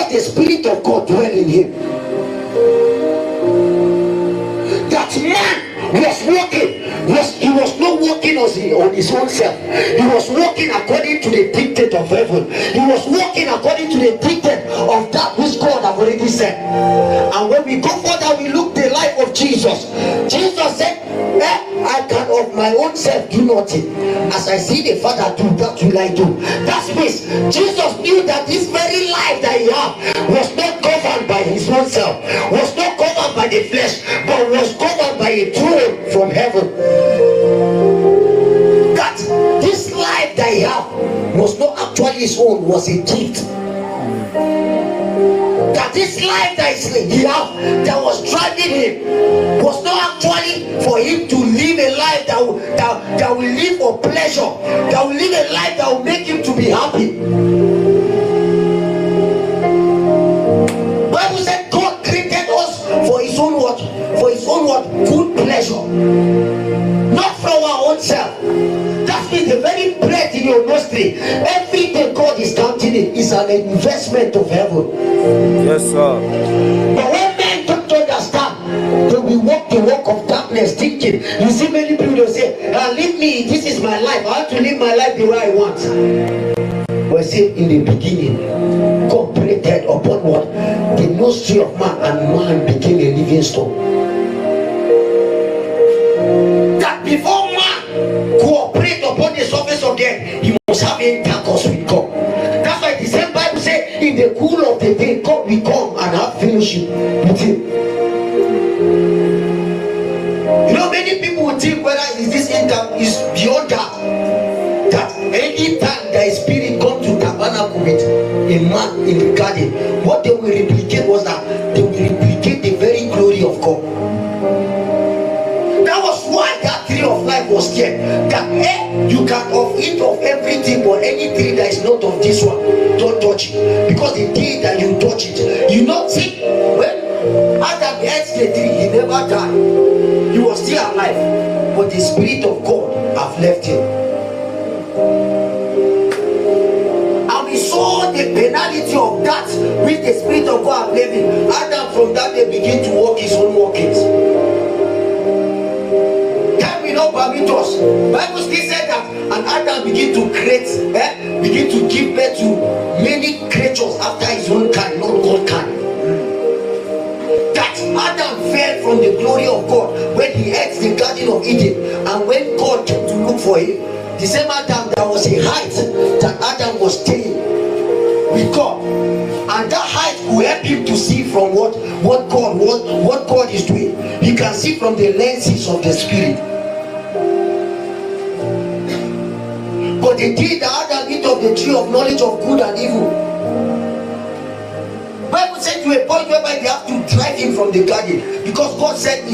the Spirit of God dwell in him. That man was walking, he was not walking on his own self. He was walking according to the dictate of heaven. He was walking according to the dictate of that which God have already said. And when we go further, we look the life of Jesus. Jesus said, I can of my own self do nothing. As I see the Father do, that will I do. That means Jesus knew that this very life that he had was not governed by his own self, was not governed by the flesh, but was governed by a throne from heaven. That this life that he had was not actually his own, was a gift. That this life that he had, that was driving him, was not actually for him to live a life that will live for pleasure, that will live a life that will make him to be happy. Bible said God created us for his own what? For his own what? Good pleasure. Not from our own self. That means the very breath in your nostril, every day God is counting it, is an investment of heaven. Yes, sir. But when men don't understand, they will walk the walk of darkness, thinking. You see many people, they say, leave me, this is my life, I have to live my life the way I want. But see, in the beginning, God breathed upon what? The nostril of man, and man became a living stone. That before man cooperate upon the surface of the earth, he must have intercourse with God. That's why the same Bible says, in the cool of the day, God will come and have fellowship with him. You know, many people would think whether is this is beyond that. That any time the Spirit comes to tabernacle with a man in the garden, what they will replicate was that they will replicate the very glory of God. That was why that tree of life was there. That you can eat of everything, but any tree that is not of this one, don't touch it. Because the day that you touch it, you not see when Adam ate the tree, he never died. He was still alive, but the Spirit of God have left him. And we saw the penalty of that which the Spirit of God have left him. Adam from that day began to walk his own walkings. Permit us. Bible still said that, and Adam began to create, begin to give birth to many creatures after his own kind, not God kind. That Adam fell from the glory of God when he ate the Garden of Eden, and when God came to look for him, the same Adam, there was a height that Adam was staying with God, and that height will help him to see from what God is doing. He can see from the lenses of the Spirit. But the day that Adam eat of the tree of knowledge of good and evil, Bible said to a point whereby they have to drive him from the garden, because God said